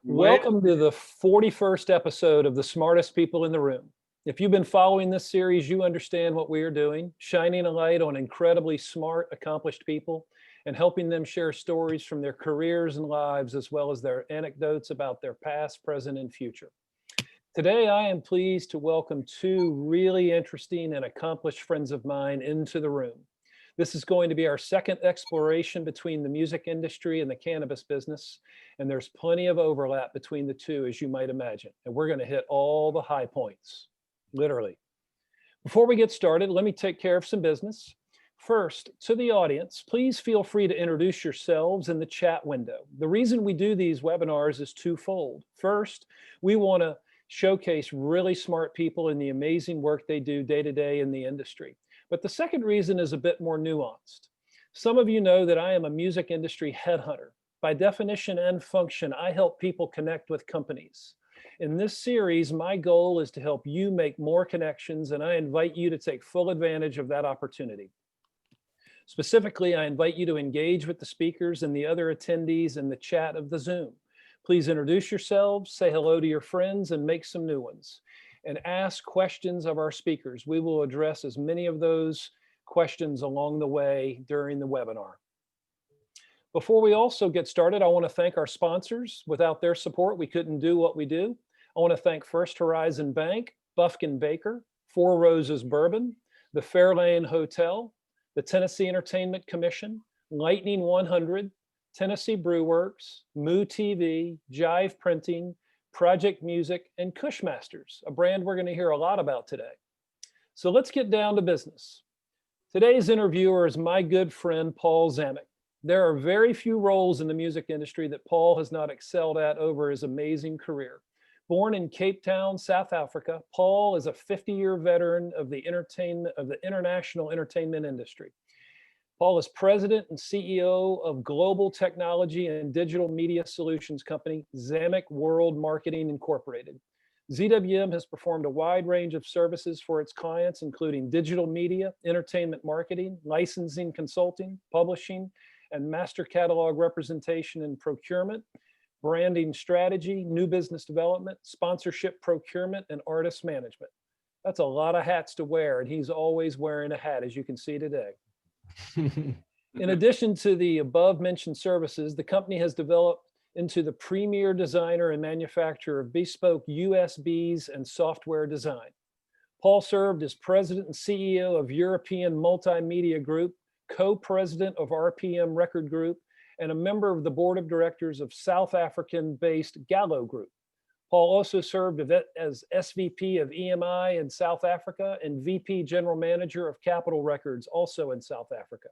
Wait, Welcome to the 41st episode of The Smartest People in the Room. If you've been following this series, you understand what we are doing, shining a light on incredibly smart, accomplished people and helping them share stories from their careers and lives, as well as their anecdotes about their past, present, and future. Today, I am pleased to welcome two really interesting and accomplished friends of mine into the room. This is going to be our second exploration between the music industry and the cannabis business, and there's plenty of overlap between the two, as you might imagine, and we're going to hit all the high points, literally. Before we get started, let me take care of some business. First, to the audience, please feel free to introduce yourselves in the chat window. The reason we do these webinars is twofold. First, we want to showcase really smart people and the amazing work they do day to day in the industry. But the second reason is a bit more nuanced. Some of you know that I am a music industry headhunter. By definition and function, I help people connect with companies. In this series, my goal is to help you make more connections, and I invite you to take full advantage of that opportunity. Specifically, I invite you to engage with the speakers and the other attendees in the chat of the Zoom. Please introduce yourselves, say hello to your friends, and make some new ones. And ask questions of our speakers. We will address as many of those questions along the way during the webinar. Before we also get started, I want to thank our sponsors. Without their support, we couldn't do what we do. I want to thank First Horizon Bank, Bufkin Baker, Four Roses Bourbon, the Fairlane Hotel, the Tennessee Entertainment Commission, Lightning 100, Tennessee Brew Works, Moo TV, Jive Printing, Project Music, and Cushmasters, a brand we're going to hear a lot about today. So let's get down to business. Today's interviewer is my good friend, Paul Zamek. There are very few roles in the music industry that Paul has not excelled at over his amazing career. Born in Cape Town, South Africa, Paul is a 50-year veteran of the international entertainment industry. Paul is president and CEO of global technology and digital media solutions company, Zamek World Marketing Incorporated. ZWM has performed a wide range of services for its clients, including digital media, entertainment marketing, licensing consulting, publishing, and master catalog representation and procurement, branding strategy, new business development, sponsorship procurement, and artist management. That's a lot of hats to wear, and he's always wearing a hat, as you can see today. In addition to the above mentioned services, the company has developed into the premier designer and manufacturer of bespoke USBs and software design. Paul served as president and CEO of European Multimedia Group, co-president of RPM Record Group, and a member of the board of directors of South African-based Gallo Group. Paul also served as SVP of EMI in South Africa and VP General Manager of Capitol Records, also in South Africa.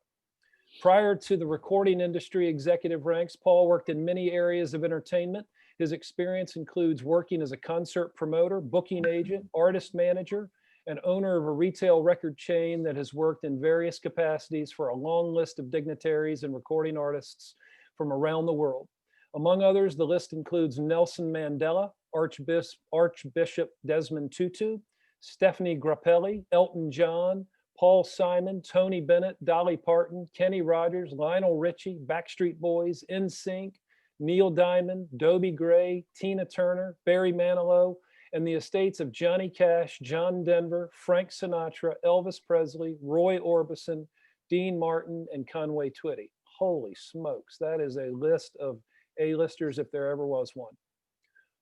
Prior to the recording industry executive ranks, Paul worked in many areas of entertainment. His experience includes working as a concert promoter, booking agent, artist manager, and owner of a retail record chain that has worked in various capacities for a long list of dignitaries and recording artists from around the world. Among others, the list includes Nelson Mandela, Archbishop Desmond Tutu, Stephanie Grappelli, Elton John, Paul Simon, Tony Bennett, Dolly Parton, Kenny Rogers, Lionel Richie, Backstreet Boys, NSYNC, Neil Diamond, Dobie Gray, Tina Turner, Barry Manilow, and the estates of Johnny Cash, John Denver, Frank Sinatra, Elvis Presley, Roy Orbison, Dean Martin, and Conway Twitty. Holy smokes, that is a list of A-listers if there ever was one.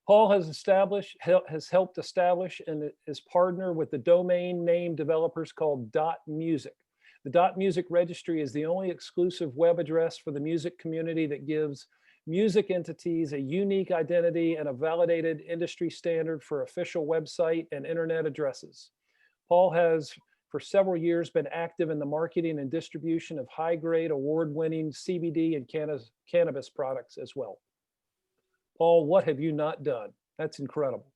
Paul has helped establish and is partner with the domain name developers called .music. The .music registry is the only exclusive web address for the music community that gives music entities a unique identity and a validated industry standard for official website and internet addresses. Paul has for several years been active in the marketing and distribution of high-grade award-winning CBD and cannabis products as well. Paul, what have you not done? That's incredible.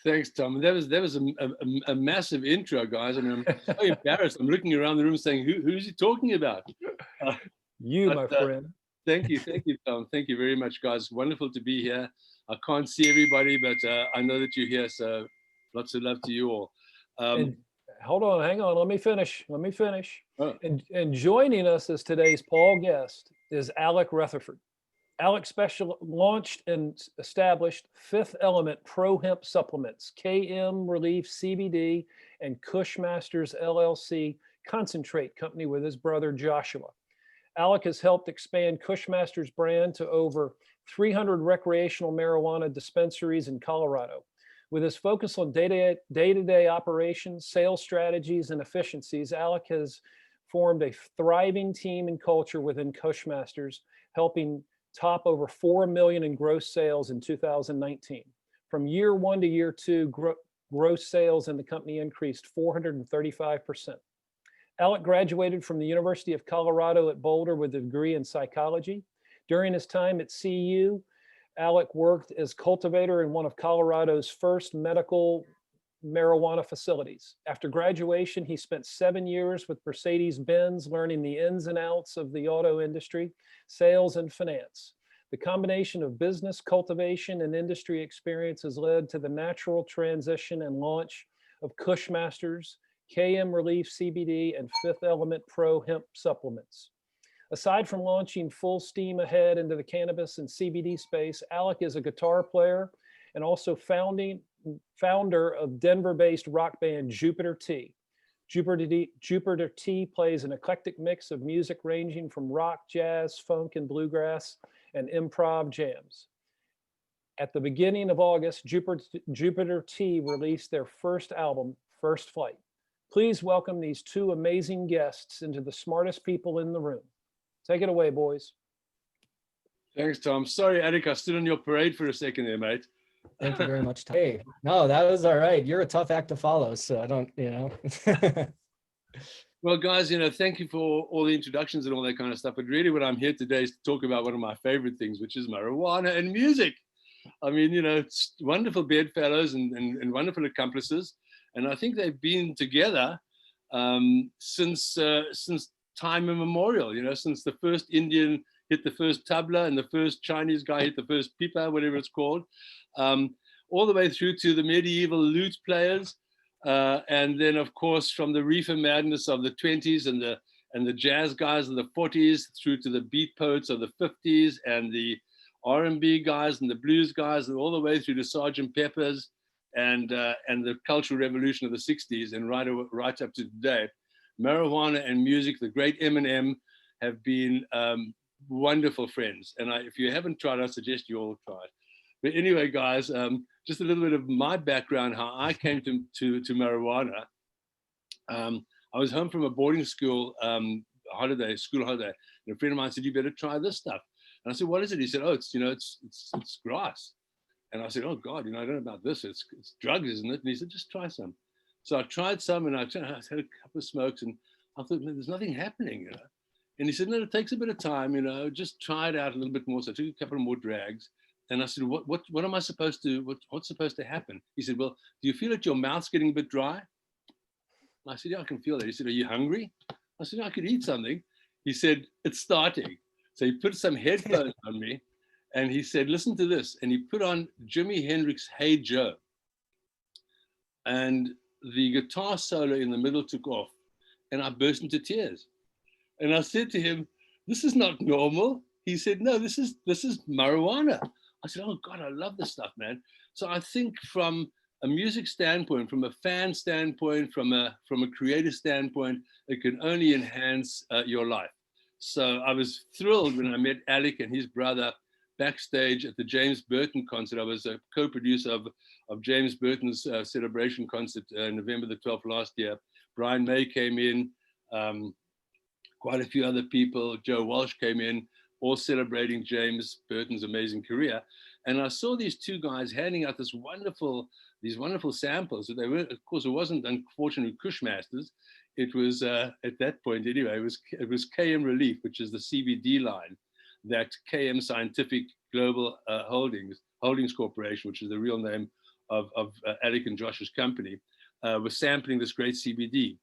Thanks, Tom. That was a massive intro, guys. I mean, I'm so embarrassed. I'm looking around the room saying, who's he talking about? My friend. Thank you, Tom. Thank you very much, guys. Wonderful to be here. I can't see everybody, but I know that you're here, so lots of love to you all. And hold on, hang on. Let me finish. Oh. And joining us as today's Paul guest is Alec Rutherford. Alec launched and established Fifth Element Pro Hemp Supplements, KM Relief CBD, and Cushmasters LLC concentrate company with his brother Joshua. Alec has helped expand Cushmasters brand to over 300 recreational marijuana dispensaries in Colorado. With his focus on day-to-day operations, sales strategies, and efficiencies, Alec has formed a thriving team and culture within Cushmasters, helping top over 4 million in gross sales in 2019. From year one to year two, gross sales in the company increased 435%. Alec graduated from the University of Colorado at Boulder with a degree in psychology. During his time at CU, Alec worked as cultivator in one of Colorado's first medical marijuana facilities. After graduation, he spent 7 years with Mercedes-Benz, learning the ins and outs of the auto industry, sales, and finance. The combination of business, cultivation, and industry experience has led to the natural transition and launch of Cushmasters, KM Relief CBD, and Fifth Element Pro Hemp Supplements. Aside from launching full steam ahead into the cannabis and CBD space, Alec is a guitar player and also founder of Denver-based rock band Jupiter T. Jupiter T plays an eclectic mix of music ranging from rock, jazz, funk, and bluegrass, and improv jams. At the beginning of August, Jupiter T released their first album, First Flight. Please welcome these two amazing guests into the smartest people in the room. Take it away, boys. Thanks, Tom. Sorry, Alec, I stood on your parade for a second there, mate. Thank you very much. Hey, no, that was all right. You're a tough act to follow, so I don't, Well, guys, thank you for all the introductions and all that kind of stuff. But really what I'm here today is to talk about one of my favorite things, which is marijuana and music. I mean, it's wonderful bedfellows and wonderful accomplices. And I think they've been together since time immemorial, since the first Indian hit the first tabla and the first Chinese guy hit the first pipa, whatever it's called, all the way through to the medieval lute players. And then, of course, from the reefer madness of the 20s and the jazz guys of the 40s through to the beat poets of the 50s and the R&B guys and the blues guys, and all the way through to Sgt. Pepper's and the Cultural Revolution of the 60s and right up to today. Marijuana and music, the great Eminem, have been wonderful friends. And if you haven't tried, I suggest you all try it. But anyway, guys, just a little bit of my background, how I came to marijuana. I was home from a boarding school holiday, and a friend of mine said, "You better try this stuff." And I said, "What is it?" He said, "Oh, it's grass." And I said, "Oh God, I don't know about this. It's drugs, isn't it?" And he said, "Just try some." So I tried some, and I had a couple of smokes, and I thought, "There's nothing happening," And he said, "No, it takes a bit of time, just try it out a little bit more." So I took a couple of more drags. And I said, what am I supposed to, what's supposed to happen? He said, "Well, do you feel that your mouth's getting a bit dry?" I said, "Yeah, I can feel that." He said, "Are you hungry?" I said, "No, I could eat something." He said, "It's starting." So he put some headphones on me and he said, "Listen to this." And he put on Jimi Hendrix' Hey Joe. And the guitar solo in the middle took off and I burst into tears. And I said to him, "This is not normal." He said, "No, this is marijuana." I said, "Oh God, I love this stuff, man." So I think from a music standpoint, from a fan standpoint, from a creative standpoint, it can only enhance your life. So I was thrilled when I met Alec and his brother backstage at the James Burton concert. I was a co-producer of James Burton's celebration concert November the 12th last year. Brian May came in, quite a few other people. Joe Walsh came in, all celebrating James Burton's amazing career. And I saw these two guys handing out these wonderful samples. They were, of course, it wasn't unfortunately Cushmasters. It was at that point anyway. It was KM Relief, which is the CBD line that KM Scientific Global Holdings Corporation, which is the real name of Alec and Josh's company, was sampling this great CBD.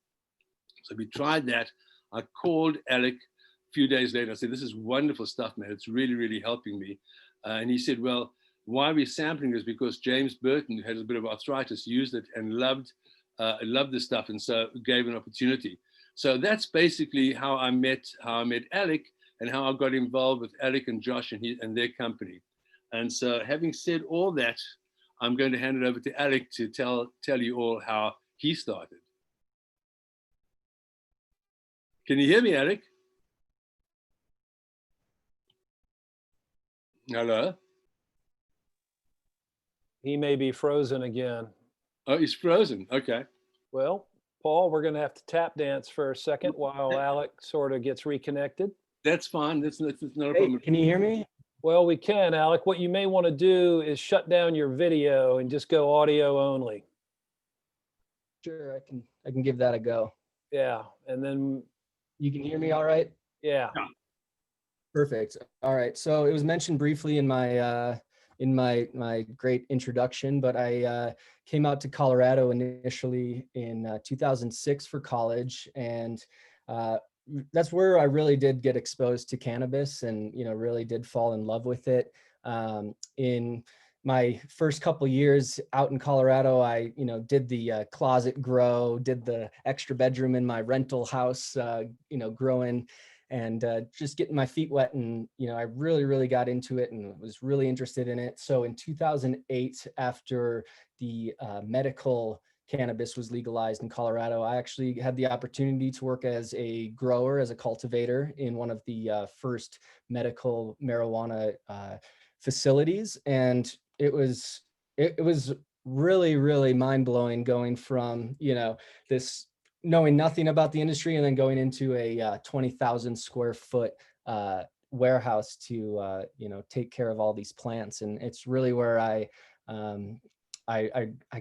So we tried that. I called Alec a few days later. I said, "This is wonderful stuff, man. It's really, really helping me." And he said, "Well, why are we sampling this? Because James Burton had a bit of arthritis, used it and loved this stuff, and so gave an opportunity." So that's basically how I met Alec. and how I got involved with Alec and Josh and their company. And so, having said all that, I'm going to hand it over to Alec to tell you all how he started. Can you hear me, Alec? Hello? He may be frozen again. Oh, he's frozen. Okay. Well, Paul, we're going to have to tap dance for a second while Alec sort of gets reconnected. That's fine. That's not a Hey, problem. can you hear me? Well, we can, Alec. What you may want to do is shut down your video and just go audio only. Sure, I can give that a go. Yeah, and then You can hear me all right? yeah. Perfect. All right. So it was mentioned briefly in my great introduction, but I came out to Colorado initially in 2006 for college, and that's where I really did get exposed to cannabis, and really did fall in love with it. In my first couple years out in Colorado, I did the closet grow, did the extra bedroom in my rental house, growing. And just getting my feet wet, and I really got into it and was really interested in it. So in 2008, after the medical cannabis was legalized in Colorado, I actually had the opportunity to work as a grower, as a cultivator in one of the first medical marijuana facilities, and it was really mind-blowing going from this knowing nothing about the industry and then going into a 20,000 square foot warehouse to take care of all these plants. And it's really where I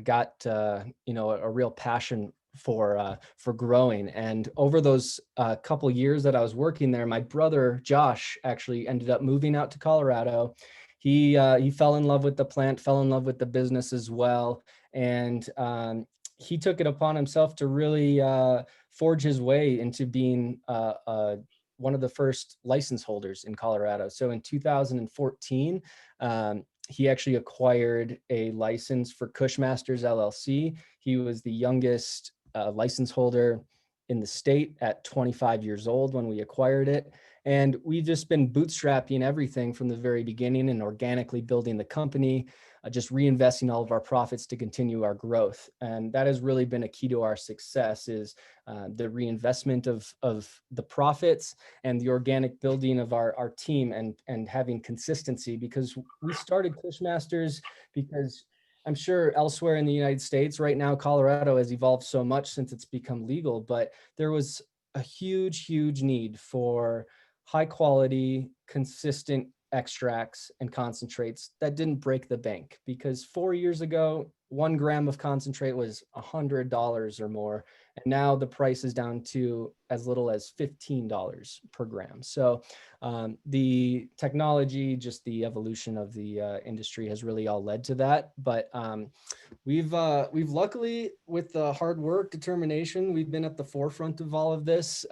got a real passion for growing. And over those couple years that I was working there, my brother Josh actually ended up moving out to Colorado. He fell in love with the plant, fell in love with the business as well, and he took it upon himself to really forge his way into being one of the first license holders in Colorado. So in 2014, he actually acquired a license for Cushmasters LLC. He was the youngest license holder in the state at 25 years old when we acquired it. And we've just been bootstrapping everything from the very beginning and organically building the company, just reinvesting all of our profits to continue our growth. And that has really been a key to our success, is the reinvestment of the profits and the organic building of our team, and having consistency, because we started Cushmasters because I'm sure elsewhere in the United States right now, Colorado has evolved so much since it's become legal, but there was a huge need for high quality, consistent extracts and concentrates that didn't break the bank. Because 4 years ago, 1 gram of concentrate was $100 or more. And now the price is down to as little as $15 per gram. So the technology, just the evolution of the industry has really all led to that. But we've luckily, with the hard work, determination, we've been at the forefront of all of this.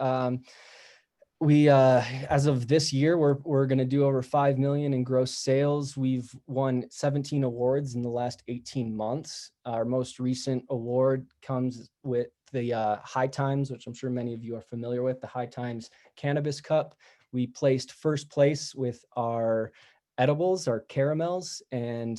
We as of this year, we're going to do over 5 million in gross sales. We've won 17 awards in the last 18 months. Our most recent award comes with the High Times, which I'm sure many of you are familiar with, the High Times Cannabis Cup. We placed first place with our edibles, our caramels, and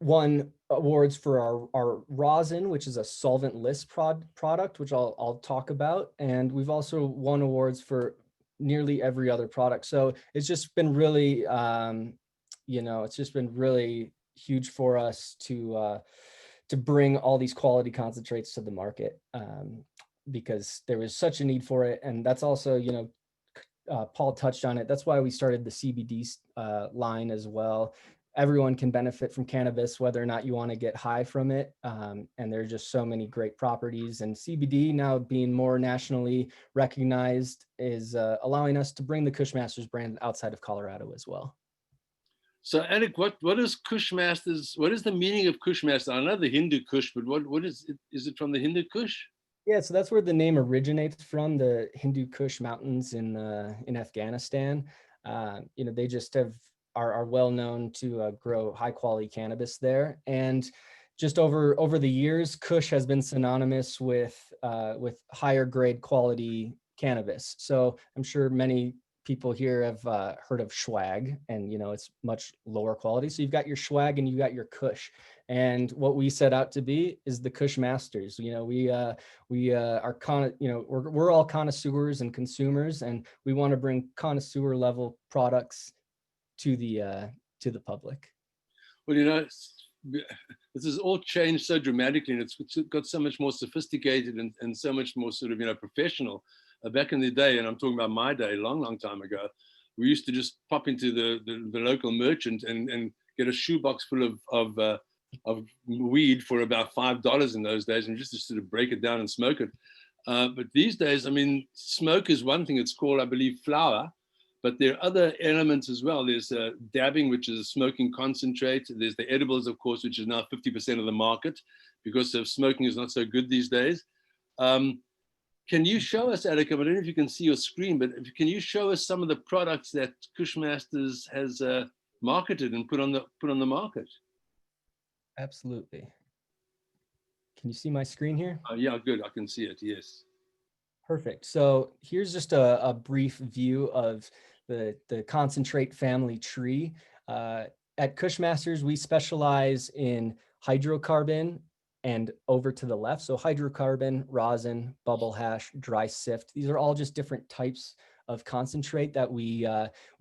won awards for our rosin, which is a solventless product, which I'll talk about. And we've also won awards for nearly every other product. So it's just been really, it's just been really huge for us to bring all these quality concentrates to the market, because there was such a need for it. And that's also, Paul touched on it. That's why we started the CBD line as well. Everyone can benefit from cannabis, whether or not you want to get high from it. And there are just so many great properties. And CBD, now being more nationally recognized, is allowing us to bring the Cushmasters brand outside of Colorado as well. So, Alec, what is Cushmasters? What is the meaning of Cushmaster? I know the Hindu Kush, but what is it? Is it from the Hindu Kush? Yeah, so that's where the name originates from, the Hindu Kush mountains in Afghanistan. They just are well known to grow high quality cannabis there. And just over the years, Kush has been synonymous with higher grade quality cannabis. So I'm sure many people here have heard of swag, and it's much lower quality. So you've got your swag and you got your Kush. And what we set out to be is the Kush masters. We are we're all connoisseurs and consumers, and we want to bring connoisseur level products to the public. Well, this has all changed so dramatically, and it's got so much more sophisticated and so much more sort of, professional. Back in the day, and I'm talking about my day, long time ago, we used to just pop into the local merchant and get a shoebox full of weed for about $5 in those days, and just to sort of break it down and smoke it. But these days, I mean, smoke is one thing. It's called, I believe, flower. But there are other elements as well. There's dabbing, which is a smoking concentrate. There's the edibles, of course, which is now 50% of the market because of smoking is not so good these days. Can you show us, Alec? I don't know if you can see your screen, but can you show us some of the products that Kushmasters has marketed and put on the market? Absolutely. Can you see my screen here? Yeah, good. I can see it. Yes. Perfect. So here's just a brief view of the concentrate family tree. At Kushmasters, we specialize in hydrocarbon and over to the left. So hydrocarbon, rosin, bubble hash, dry sift. These are all just different types of concentrate that we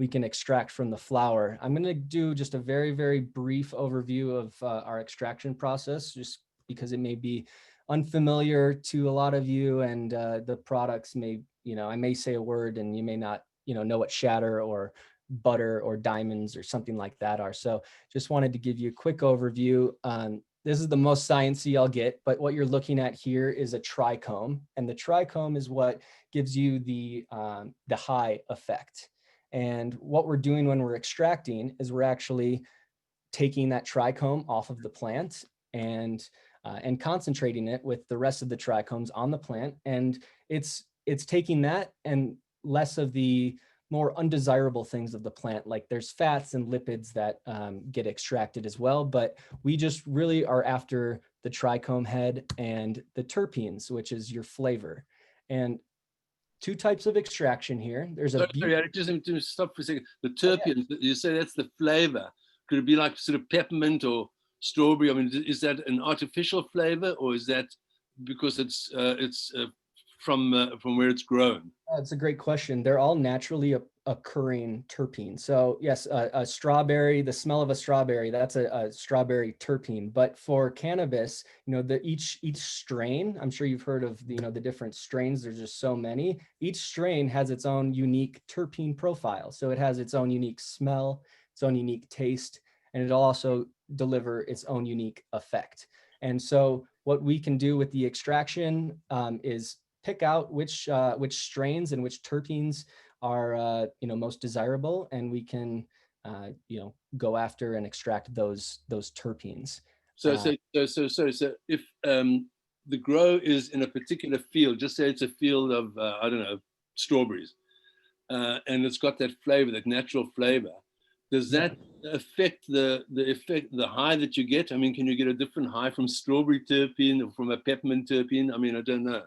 can extract from the flower. I'm going to do just a very, very brief overview of our extraction process, just because it may be unfamiliar to a lot of you, and the products may, I may say a word and you may not, know what shatter or butter or diamonds or something like that are. So just wanted to give you a quick overview. This is the most sciencey I'll get, but what you're looking at here is a trichome, and the trichome is what gives you the high effect. And what we're doing when we're extracting is we're actually taking that trichome off of the plant and concentrating it with the rest of the trichomes on the plant. And it's taking that and less of the more undesirable things of the plant, like there's fats and lipids that get extracted as well. But we just really are after the trichome head and the terpenes, which is your flavor. And two types of extraction here. There's a just stop for a second. The terpenes, you say that's the flavor. Could it be like sort of peppermint or strawberry? I mean, is that an artificial flavor, or is that because it's from where it's grown? That's a great question. They're all naturally occurring terpenes. So yes, a strawberry, the smell of a strawberry, that's a strawberry terpene. But for cannabis, each strain, I'm sure you've heard of the different strains. There's just so many. Each strain has its own unique terpene profile. So it has its own unique smell, its own unique taste, and it'll also deliver its own unique effect. And so what we can do with the extraction is pick out which strains and which terpenes are most desirable, and we can go after and extract those terpenes. So if the grow is in a particular field, just say it's a field of I don't know, strawberries, and it's got that flavor, that natural flavor, does that affect the high that you get? I mean, can you get a different high from strawberry terpene or from a peppermint terpene? I mean, I don't know.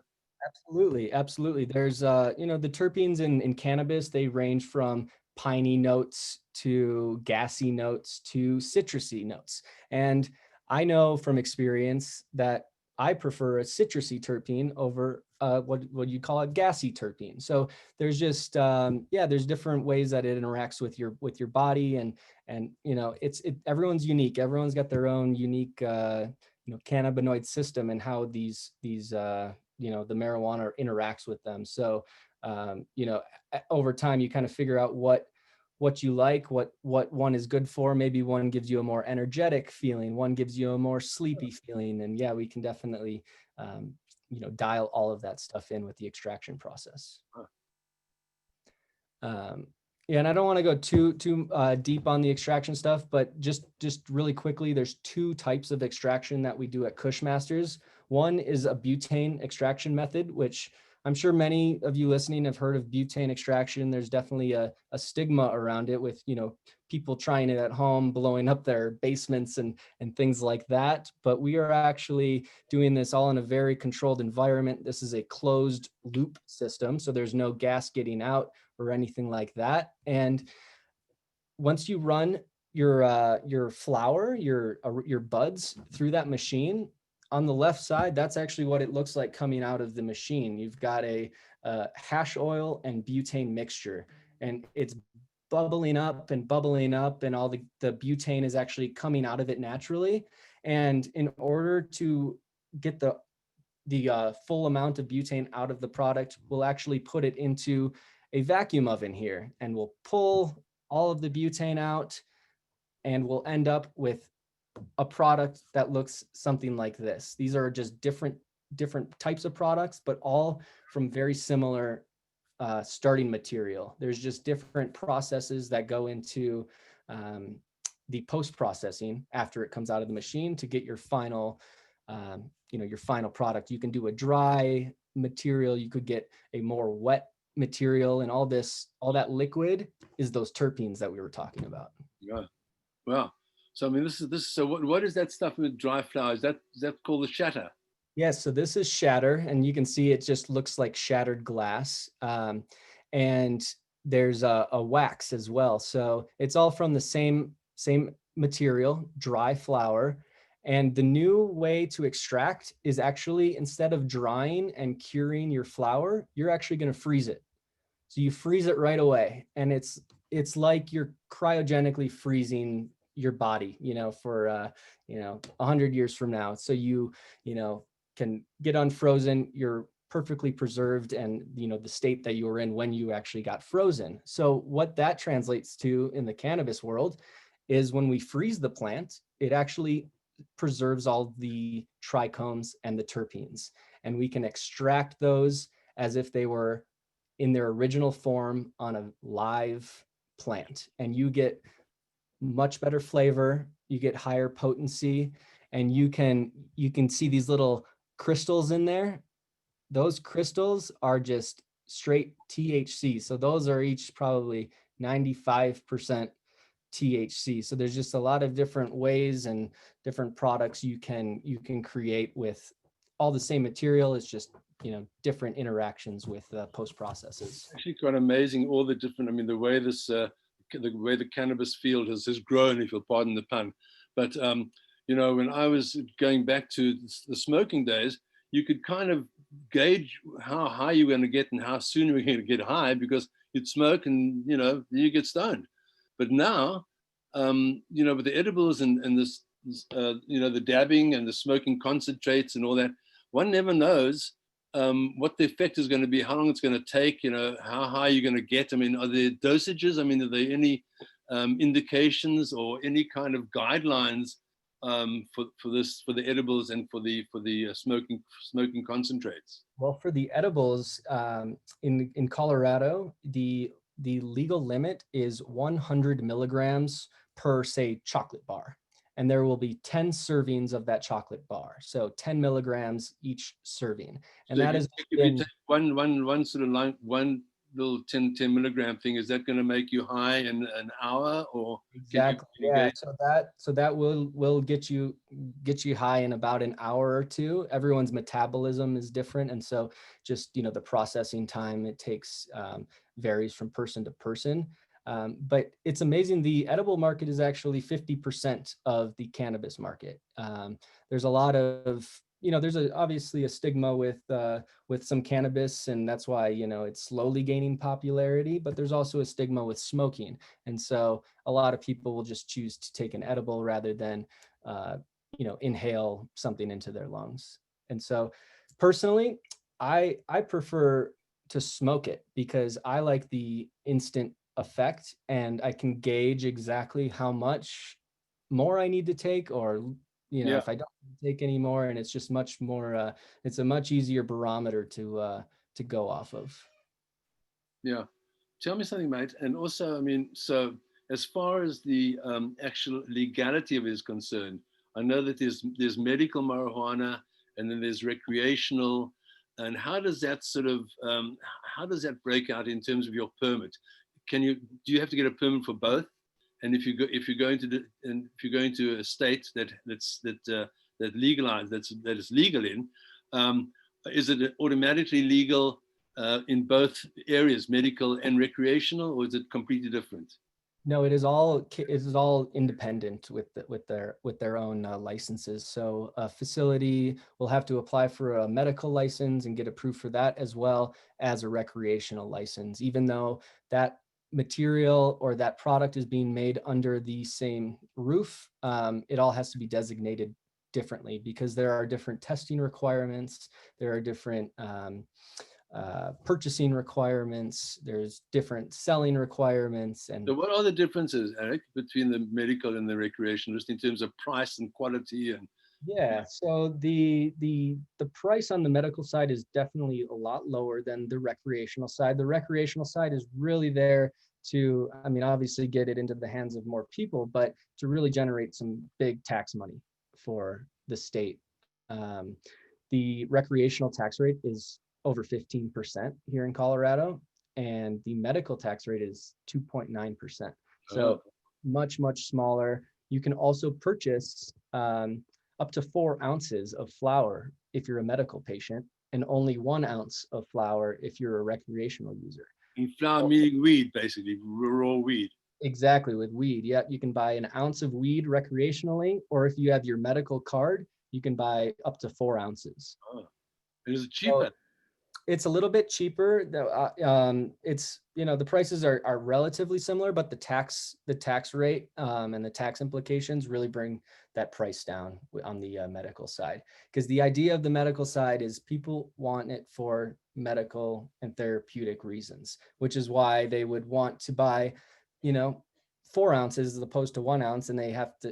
Absolutely. There's, the terpenes in cannabis, they range from piney notes to gassy notes to citrusy notes. And I know from experience that I prefer a citrusy terpene over what you call a gassy terpene. So there's just, there's different ways that it interacts with your body, and everyone's unique. Everyone's got their own unique, cannabinoid system and how these the marijuana interacts with them. So, over time, you kind of figure out what you like, what one is good for. Maybe one gives you a more energetic feeling, one gives you a more sleepy feeling. And yeah, we can definitely, dial all of that stuff in with the extraction process. And I don't want to go too deep on the extraction stuff, but just really quickly, there's two types of extraction that we do at Kushmasters. One is a butane extraction method, which I'm sure many of you listening have heard of butane extraction. There's definitely a stigma around it with, people trying it at home, blowing up their basements and things like that. But we are actually doing this all in a very controlled environment. This is a closed loop system, so there's no gas getting out or anything like that. And once you run your flower, your buds through that machine, on the left side, that's actually what it looks like coming out of the machine. You've got a hash oil and butane mixture, and it's bubbling up and all the butane is actually coming out of it naturally. And in order to get the full amount of butane out of the product, we'll actually put it into a vacuum oven here, and we'll pull all of the butane out, and we'll end up with a product that looks something like this. These are just different types of products, but all from very similar starting material. There's just different processes that go into the post-processing after it comes out of the machine to get your final, your final product. You can do a dry material, you could get a more wet material, and all that liquid is those terpenes that we were talking about. Yeah. Wow. So I mean, this is so. What is that stuff with dry flower? Is that called the shatter? Yes. So this is shatter, and you can see it just looks like shattered glass. And there's a wax as well. So it's all from the same material, dry flower. And the new way to extract is actually, instead of drying and curing your flower, you're actually going to freeze it. So you freeze it right away, and it's like you're cryogenically freezing your body, for 100 years from now. So you can get unfrozen. You're perfectly preserved, and the state that you were in when you actually got frozen. So what that translates to in the cannabis world is when we freeze the plant, it actually preserves all the trichomes and the terpenes, and we can extract those as if they were in their original form on a live plant, and you get much better flavor, you get higher potency, and you can see these little crystals in there. Those crystals are just straight THC. So those are each probably 95% THC. So there's just a lot of different ways and different products you can create with all the same material. It's just different interactions with post processes. Actually, quite amazing. All the different. I mean, the way the way the cannabis field has grown, if you'll pardon the pun. But when I was going back to the smoking days, you could kind of gauge how high you were going to get and how soon you were going to get high, because you'd smoke and you get stoned. But now, with the edibles and this, the dabbing and the smoking concentrates and all that, one never knows what the effect is going to be, how long it's going to take, how high you're going to get. I mean, are there dosages? I mean, are there any indications or any kind of guidelines for the edibles and for the smoking concentrates? Well, for the edibles, in Colorado, the legal limit is 100 milligrams per, say, chocolate bar. And there will be 10 servings of that chocolate bar. So 10 milligrams each serving. And so that is if you take one sort of like one little 10 milligram thing, is that going to make you high in an hour, or exactly? Yeah. So that will get you high in about an hour or two. Everyone's metabolism is different, and so just the processing time it takes varies from person to person. But it's amazing. The edible market is actually 50% of the cannabis market. There's a lot of, there's obviously a stigma with some cannabis, and that's why, it's slowly gaining popularity, but there's also a stigma with smoking. And so a lot of people will just choose to take an edible rather than, inhale something into their lungs. And so personally, I prefer to smoke it because I like the instant effect, and I can gauge exactly how much more I need to take, or if I don't take any more, and it's just much more it's a much easier barometer to go off of. Yeah, tell me something, mate. And also, I mean, so as far as the actual legality of it is concerned, I know that there's medical marijuana, and then there's recreational. And how does that sort of how does that break out in terms of your permit? Do you have to get a permit for both? And if you're going to a state that is legal in, is it automatically legal in both areas, medical and recreational, or is it completely different? No, it is all independent with their own licenses. So a facility will have to apply for a medical license and get approved for that, as well as a recreational license, even though that material or that product is being made under the same roof. It all has to be designated differently because there are different testing requirements. There are different purchasing requirements. There's different selling requirements. And so what are the differences, Eric, between the medical and the recreational, just in terms of price and quality? And yeah, so the price on the medical side is definitely a lot lower than the recreational side. The recreational side is really there to, I mean, obviously get it into the hands of more people, but to really generate some big tax money for the state. The recreational tax rate is over 15% here in Colorado, and the medical tax rate is 2.9%. So much, much smaller. You can also purchase up to 4 ounces of flower if you're a medical patient, and only 1 ounce of flower if you're a recreational user. And flower meaning weed, basically, raw weed. Exactly, with weed. Yeah, you can buy an ounce of weed recreationally, or if you have your medical card, you can buy up to 4 ounces. Oh. And is it cheaper? So it's a little bit cheaper. It's, the prices are relatively similar, but the tax rate and the tax implications really bring that price down on the medical side. Because the idea of the medical side is people want it for medical and therapeutic reasons, which is why they would want to buy, 4 ounces as opposed to 1 ounce, and they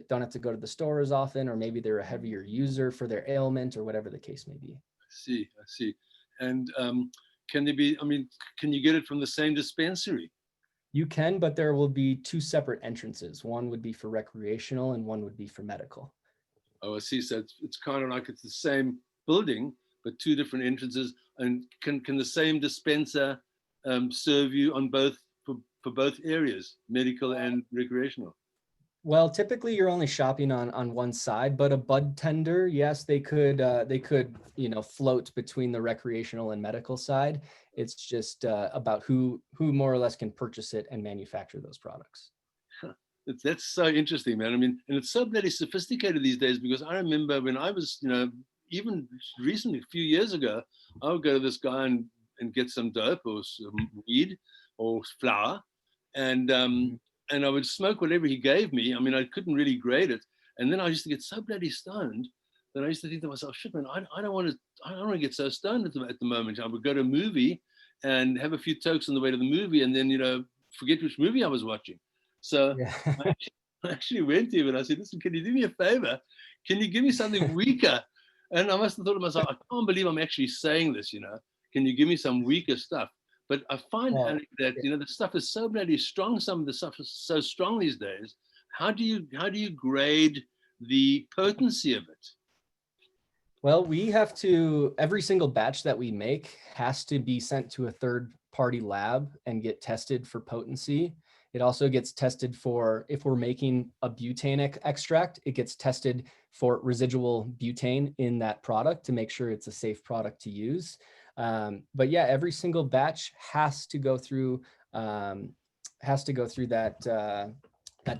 don't have to go to the store as often, or maybe they're a heavier user for their ailment or whatever the case may be. I see. And can you get it from the same dispensary? You can, but there will be 2 separate entrances. One would be for recreational and one would be for medical. Oh, I see. So it's kind of like it's the same building, but 2 different entrances. And can the same dispenser serve you on both for both areas, medical and recreational? Well, typically you're only shopping on one side, but a bud tender, yes, they could float between the recreational and medical side. It's just about who more or less can purchase it and manufacture those products. That's so interesting, man. I mean, and it's so bloody sophisticated these days, because I remember when I was, even recently, a few years ago, I would go to this guy and get some dope or some weed or flour, and I would smoke whatever he gave me. I mean, I couldn't really grade it. And then I used to get so bloody stoned that I used to think to myself, shit, man, I don't want to get so stoned at the moment. I would go to a movie and have a few tokes on the way to the movie, and then, forget which movie I was watching. So yeah. I actually went to him and I said, listen, can you do me a favor? Can you give me something weaker? And I must have thought to myself, I can't believe I'm actually saying this, Can you give me some weaker stuff? But I find, Alec, that the stuff is so bloody strong. Some of the stuff is so strong these days. How do you grade the potency of it? Well, we have to, every single batch that we make has to be sent to a third-party lab and get tested for potency. It also gets tested for, if we're making a butane extract, it gets tested for residual butane in that product to make sure it's a safe product to use. But yeah, every single batch has to go through that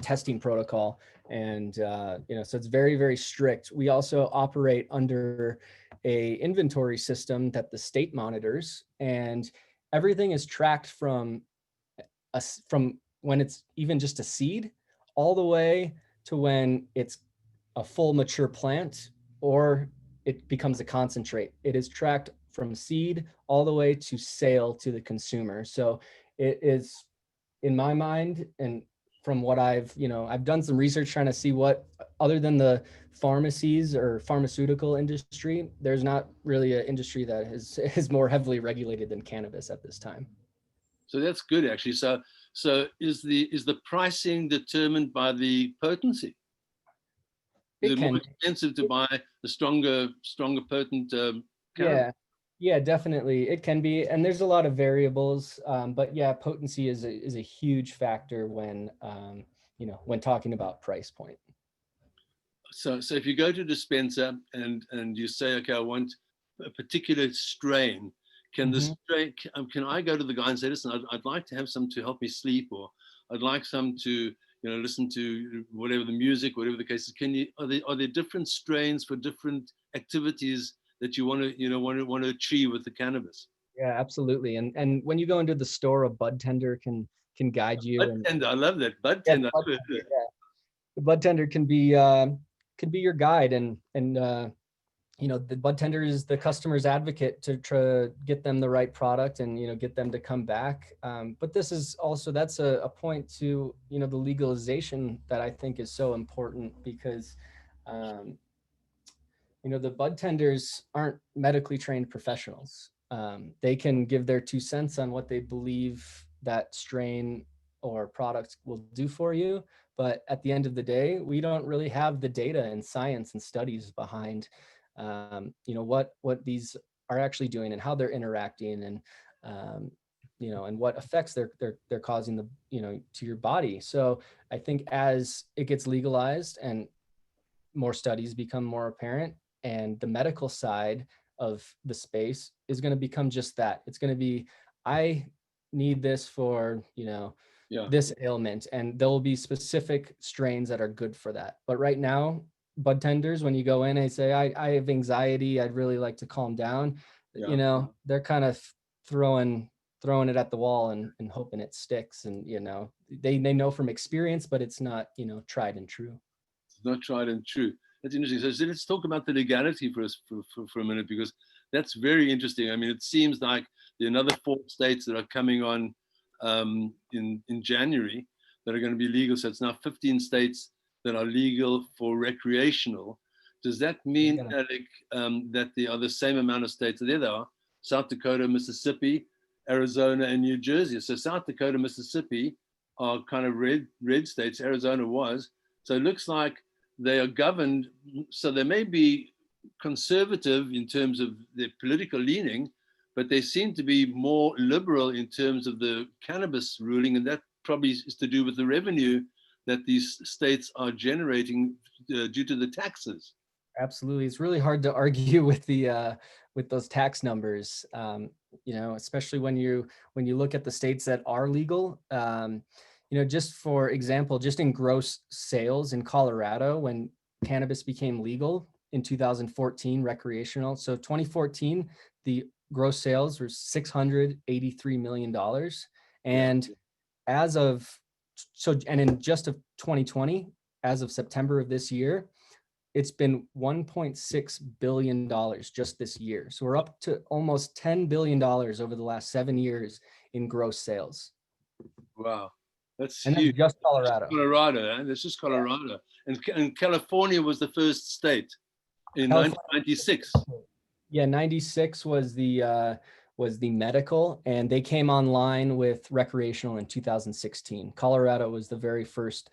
testing protocol, and so it's very, very strict. We also operate under a inventory system that the state monitors, and everything is tracked from when it's even just a seed all the way to when it's a full mature plant or it becomes a concentrate. It is tracked from seed all the way to sale to the consumer. So it is, in my mind, and from what I've done some research trying to see what, other than the pharmacies or pharmaceutical industry, there's not really an industry that is more heavily regulated than cannabis at this time. So that's good, actually. So is the pricing determined by the potency? Is it more expensive to buy the stronger potent cannabis? Yeah, Yeah, definitely. It can be, and there's a lot of variables, but yeah, potency is a huge factor when when talking about price point. So if you go to a dispenser and you say, okay, I want a particular strain, can the Mm-hmm. strain, can I go to the guy and say, listen, I'd like to have some to help me sleep, or I'd like some to, listen to whatever the music, whatever the case is. Are there different strains for different activities that you want to achieve with the cannabis? Yeah, absolutely. And when you go into the store, a bud tender can guide you. Bud And tender, I love that. Bud yeah, tender. the bud tender can be your guide, and the bud tender is the customer's advocate to try to get them the right product and get them to come back. But this is also, that's a point to the legalization that I think is so important, because um, the bud tenders aren't medically trained professionals. They can give their 2 cents on what they believe that strain or product will do for you. But at the end of the day, we don't really have the data and science and studies behind, what these are actually doing and how they're interacting, and and what effects they're causing to your body. So I think as it gets legalized and more studies become more apparent, and the medical side of the space is going to become just that. It's going to be, I need this for Yeah. this ailment, and there will be specific strains that are good for that. But right now, bud tenders, when you go in and say, I have anxiety, I'd really like to calm down, Yeah. they're kind of throwing it at the wall and hoping it sticks. And they know from experience, but it's not tried and true. It's not tried and true. That's interesting. So let's talk about the legality for us for a minute, because that's very interesting. I mean, it seems like there are another 4 states that are coming on in January that are going to be legal. So it's now 15 states that are legal for recreational. Does that mean, Alec, that there are the same amount of states? There they are: South Dakota, Mississippi, Arizona, and New Jersey. So South Dakota, Mississippi are kind of red states. Arizona was. So it looks like they are governed. So they may be conservative in terms of their political leaning, but they seem to be more liberal in terms of the cannabis ruling. And that probably is to do with the revenue that these states are generating due to the taxes. Absolutely. It's really hard to argue with those tax numbers, especially when you look at the states that are legal. Just for example, just in gross sales in Colorado, when cannabis became legal in 2014, recreational. So 2014, the gross sales were $683 million. And and in just of 2020, as of September of this year, it's been $1.6 billion just this year. So we're up to almost $10 billion over the last 7 years in gross sales. Wow, that's And huge. that's just Colorado. That's just Colorado. Yeah. And California was the first state in 1996. Yeah, 96 was the medical, and they came online with recreational in 2016. Colorado was the very first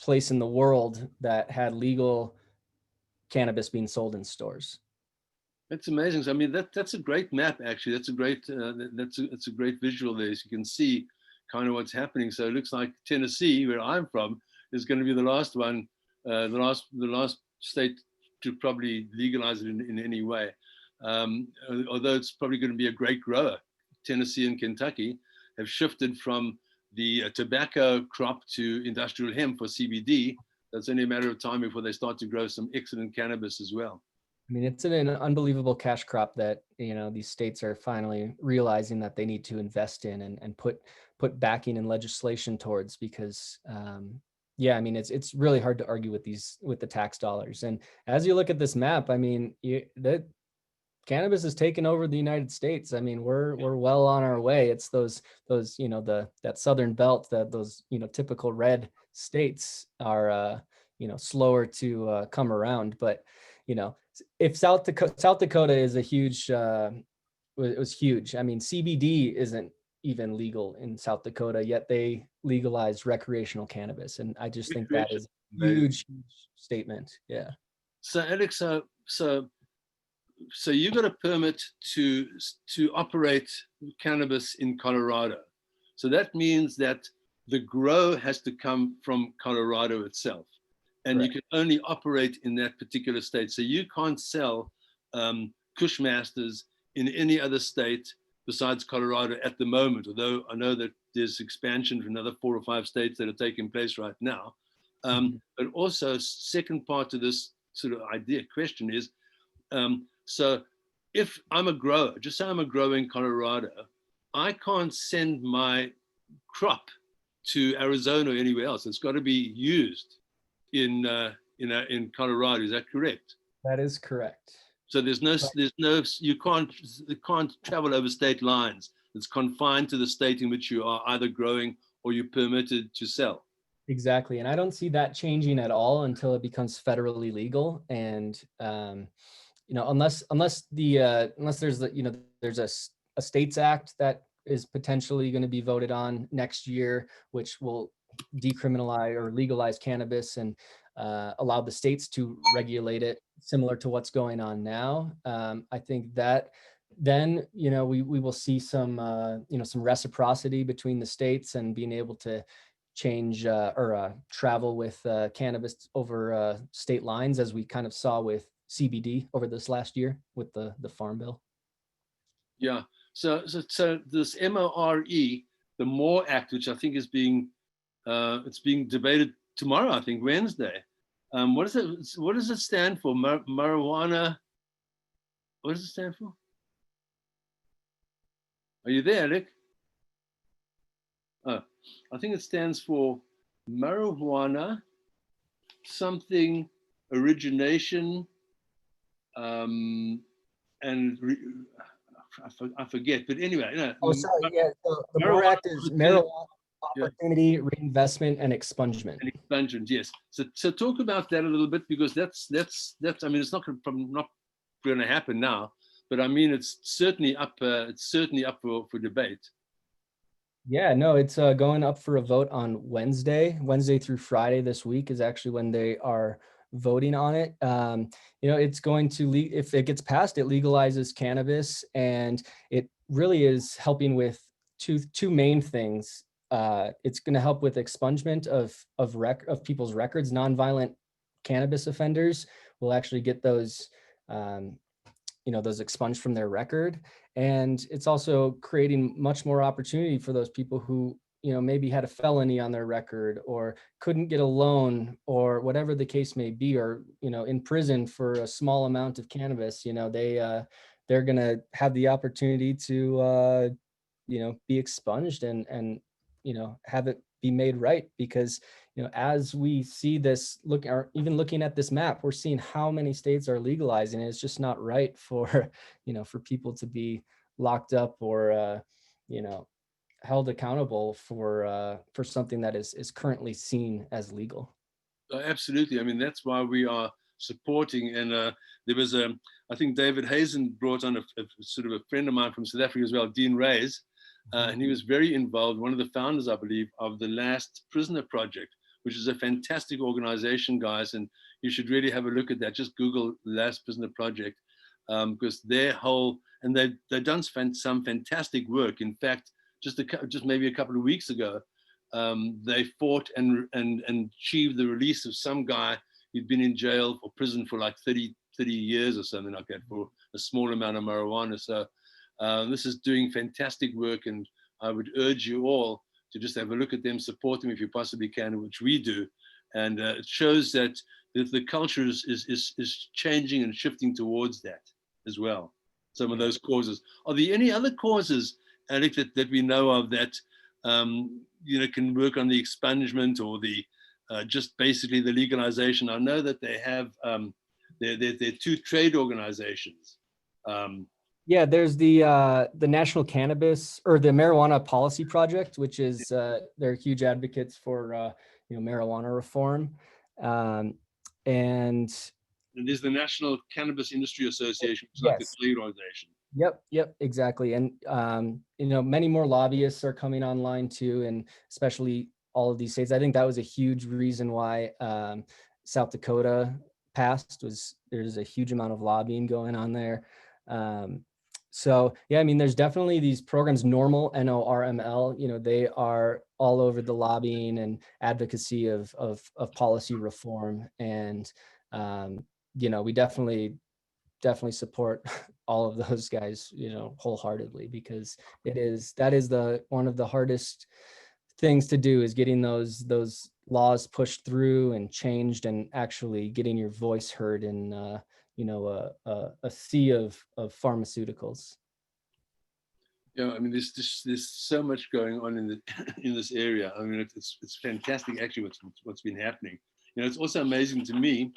place in the world that had legal cannabis being sold in stores. That's amazing. So, I mean, that's a great map. Actually, that's a great that's a great visual there. So you can see kind of what's happening. So it looks like Tennessee, where I'm from, is going to be the last one, the last state to probably legalize it in any way. Although it's probably going to be a great grower. Tennessee and Kentucky have shifted from the tobacco crop to industrial hemp for CBD. That's only a matter of time before they start to grow some excellent cannabis as well. I mean, it's an unbelievable cash crop that, these states are finally realizing that they need to invest in and put backing and legislation towards, because, I mean, it's really hard to argue with the tax dollars. And as you look at this map, I mean, that cannabis has taken over the United States. I mean, we're well on our way. It's those that southern belt, that those typical red states are slower to come around. But if South Dakota is a huge, it was huge. I mean, CBD isn't even legal in South Dakota, yet they legalized recreational cannabis, and I just think that is a huge statement. Yeah. So Alex, so so you got a permit to operate cannabis in Colorado. So that means that the grow has to come from Colorado itself, and Correct. you can only operate in that particular state. So you can't sell Cushmasters in any other state besides Colorado at the moment, although I know that there's expansion for another 4 or 5 states that are taking place right now. But also, second part to this sort of idea question is, so if I'm a grower, just say I'm a grower in Colorado, I can't send my crop to Arizona or anywhere else. It's got to be used in Colorado. Is that correct? That is correct. So you can't travel over state lines. It's confined to the state in which you are either growing or you're permitted to sell. Exactly. And I don't see that changing at all until it becomes federally legal. And, unless there's a states act that is potentially going to be voted on next year, which will decriminalize or legalize cannabis and allow the states to regulate it, similar to what's going on now. I think that then, we will see some reciprocity between the states and being able to change or travel with cannabis over state lines, as we kind of saw with CBD over this last year with the Farm Bill. Yeah. So this MORE, the MORE Act, which I think is being debated tomorrow, I think Wednesday. What does it stand for? Marijuana. What does it stand for? Are you there, Alec? Oh, I think it stands for marijuana, something origination, and I forget. But anyway, Oh, sorry. Yeah. So the MORE Act is marijuana opportunity, reinvestment, and expungement. And expungement, yes. So talk about that a little bit, because that's. I mean, it's not going to happen now, but I mean, it's certainly up. It's certainly up for debate. Yeah, no, it's going up for a vote on Wednesday through Friday this week is actually when they are voting on it. It's going to, if it gets passed, it legalizes cannabis, and it really is helping with two main things. It's going to help with expungement of people's records. Nonviolent cannabis offenders will actually get those those expunged from their record. And it's also creating much more opportunity for those people who, maybe had a felony on their record or couldn't get a loan or whatever the case may be, or, in prison for a small amount of cannabis. They're going to have the opportunity to, be expunged and have it be made right, because as we see this even looking at this map, we're seeing how many states are legalizing it. It's just not right for for people to be locked up or held accountable for something that is currently seen as legal. Absolutely. I mean, that's why we are supporting. And there was I think David Hazen brought on a sort of a friend of mine from South Africa as well, Dean Reyes. And he was very involved, one of the founders, I believe, of the Last Prisoner Project, which is a fantastic organization, guys. And you should really have a look at that. Just Google Last Prisoner Project, because their whole, and they've done some fantastic work. In fact, just maybe a couple of weeks ago, they fought and achieved the release of some guy who'd been in jail or prison for like 30 years or something like that for a small amount of marijuana. So this is doing fantastic work, and I would urge you all to just have a look at them, support them if you possibly can, which we do. And it shows that the culture is changing and shifting towards that as well. Some of those causes. Are there any other causes, Alec, that we know of that can work on the expungement or the just basically the legalization? I know that they have they're two trade organizations. Yeah, there's the National Cannabis or the Marijuana Policy Project, which is they're huge advocates for marijuana reform, and there's the National Cannabis Industry Association, which is like a trade organization. Yep, exactly. And many more lobbyists are coming online too, and especially all of these states. I think that was a huge reason why South Dakota passed there's a huge amount of lobbying going on there. So yeah, I mean, there's definitely these programs, normal, NORML, you know, they are all over the lobbying and advocacy of policy reform. And, you know, we definitely support all of those guys, you know, wholeheartedly, because that is one of the hardest things to do, is getting those laws pushed through and changed, and actually getting your voice heard in you know, a sea of pharmaceuticals. Yeah, I mean, there's so much going on in the in this area. I mean, it's fantastic actually what's been happening. You know, it's also amazing to me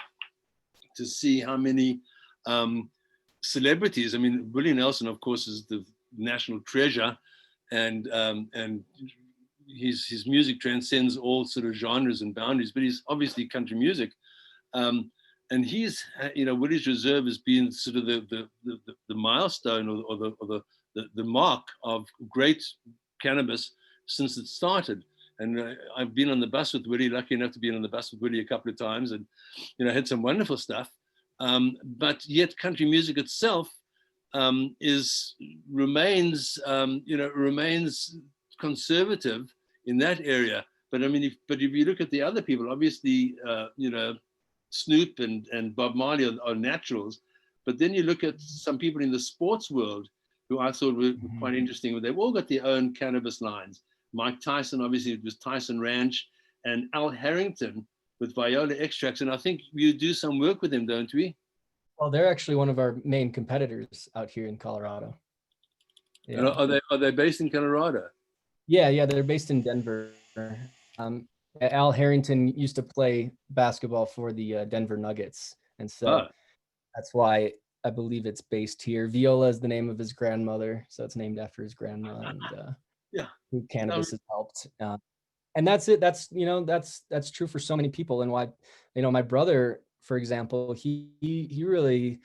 to see how many celebrities. I mean, Willie Nelson, of course, is the national treasure, and his music transcends all sort of genres and boundaries. But he's obviously country music, and he's, you know, Willie's Reserve has been sort of the milestone or the mark of great cannabis since it started. And I've been on the bus with Willie, lucky enough to be on the bus with Willie a couple of times, and you know, had some wonderful stuff. But yet, country music itself remains conservative in that area. But I mean, if you look at the other people, obviously, you know, Snoop and Bob Marley are naturals. But then you look at some people in the sports world who I thought were quite interesting. They've all got their own cannabis lines. Mike Tyson, obviously, it was Tyson Ranch, and Al Harrington with Viola Extracts. And I think you do some work with them, don't we? Well, they're actually one of our main competitors out here in Colorado. Yeah. Are they based in Colorado? Yeah, they're based in Denver. Al Harrington used to play basketball for the Denver Nuggets, and so that's why I believe it's based here. Viola is the name of his grandmother, so it's named after his grandma, and yeah, who cannabis has helped. And that's it. That's, you know, that's true for so many people. And why, you know, my brother, for example, he really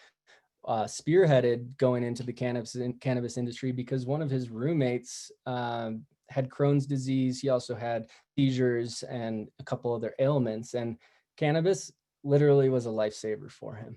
spearheaded going into the cannabis industry, because one of his roommates had Crohn's disease. He also had seizures and a couple other ailments, and cannabis literally was a lifesaver for him.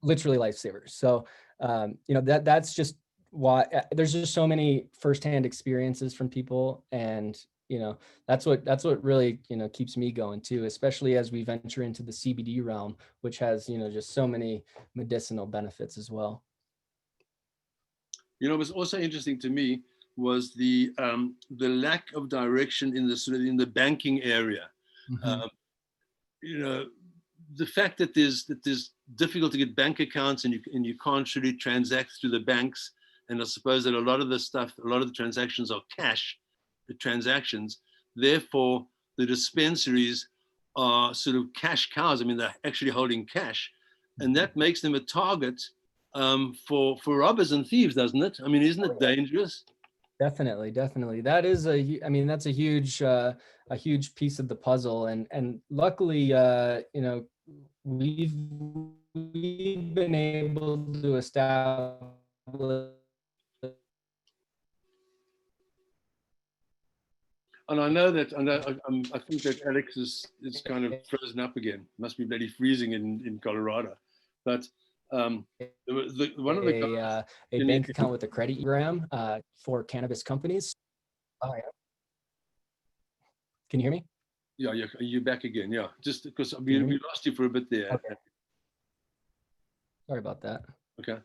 Literally lifesaver. So, you know, that's just why there's just so many firsthand experiences from people. And, you know, that's what really, you know, keeps me going too, especially as we venture into the CBD realm, which has, you know, just so many medicinal benefits as well. You know, what's also interesting to me was the lack of direction in the banking area. You know, the fact that there's difficult to get bank accounts, and you can't really transact through the banks. And I suppose that a lot of the transactions are cash, the transactions. Therefore, the dispensaries are sort of cash cows. I mean, they're actually holding cash, and that makes them a target for robbers and thieves, doesn't it? I mean, isn't it dangerous? Definitely. That's a huge piece of the puzzle. And luckily, you know, we've been able to establish. And I know that, I think that Alex is kind of frozen up again. Must be bloody freezing in Colorado. But one of the guys, a bank account with a credit program for cannabis companies. Oh, yeah. Can you hear me? Yeah, you're back again. Yeah, just because we lost you for a bit there. Okay. Sorry about that. Okay.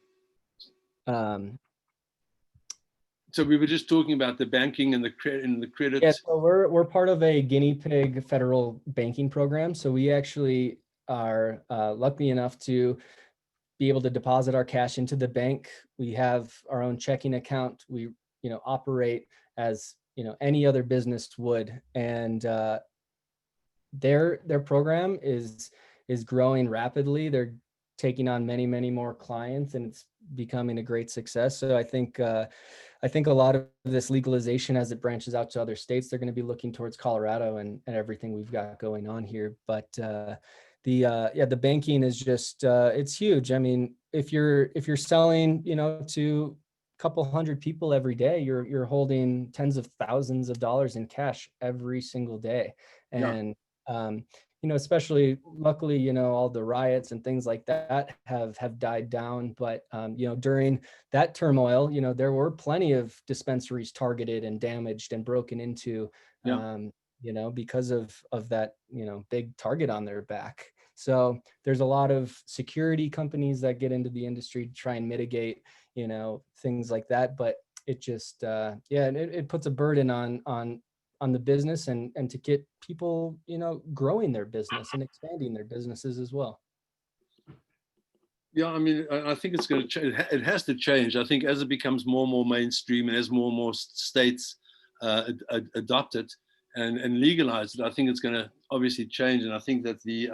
So we were just talking about the banking and the credit. Yeah, so we're part of a guinea pig federal banking program. So we actually are lucky enough to be able to deposit our cash into the bank. We have our own checking account. We, you know, operate as, you know, any other business would. And their program is growing rapidly. They're taking on many more clients, and it's becoming a great success. So I think a lot of this legalization, as it branches out to other states, they're going to be looking towards Colorado and everything we've got going on here. But the banking is just it's huge. I mean, if you're selling, you know, to a couple hundred people every day, you're holding tens of thousands of dollars in cash every single day. And especially luckily, all the riots and things like that have died down. But, during that turmoil, there were plenty of dispensaries targeted and damaged and broken into, Yeah. because of that, big target on their back. So there's a lot of security companies that get into the industry to try and mitigate, things like that. But it just, it puts a burden on the business and to get people, growing their business and expanding their businesses as well. Yeah, I mean, I think it's going to change. It has to change. I think as it becomes more and more mainstream and as more and more states adopt it and legalize it, I think it's going to obviously change. And I think that the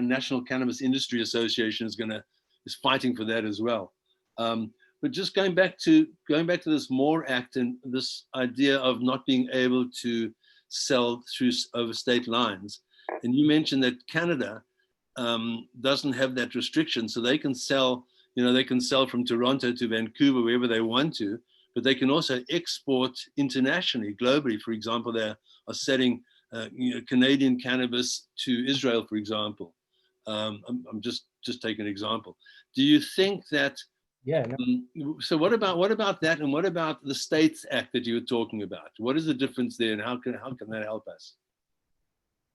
National Cannabis Industry Association is fighting for that as well. But just going back to this MORE Act and this idea of not being able to sell over state lines, and you mentioned that Canada doesn't have that restriction, so they can sell. They can sell from Toronto to Vancouver, wherever they want to, but they can also export internationally, globally. For example, they are selling Canadian cannabis to Israel, for example. I'm just taking an example. Do you think that? Yeah. No. So what about that, and what about the States Act that you were talking about? What is the difference there, and how can that help us?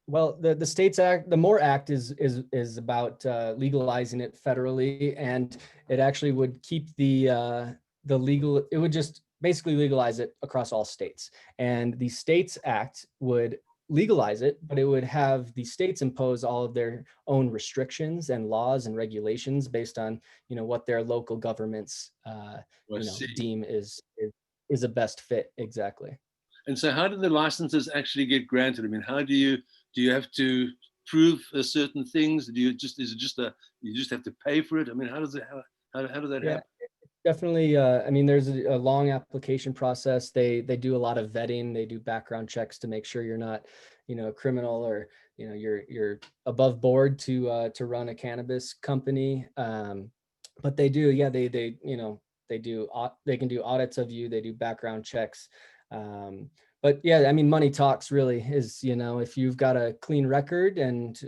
Well, the States Act, the MORE Act is about legalizing it federally, and it actually would keep the legal. It would just basically legalize it across all states, and the States Act would legalize it, but it would have the states impose all of their own restrictions and laws and regulations based on what their local governments deem is a best fit. Exactly. And so how do the licenses actually get granted? I mean, how do you have to prove certain things? You just have to pay for it? I mean, how does that happen? Definitely. I mean, there's a long application process. They do a lot of vetting. They do background checks to make sure you're not, a criminal, or you're above board to run a cannabis company. But they do, they can do audits of you. They do background checks. But yeah, I mean, money talks really. Is if you've got a clean record and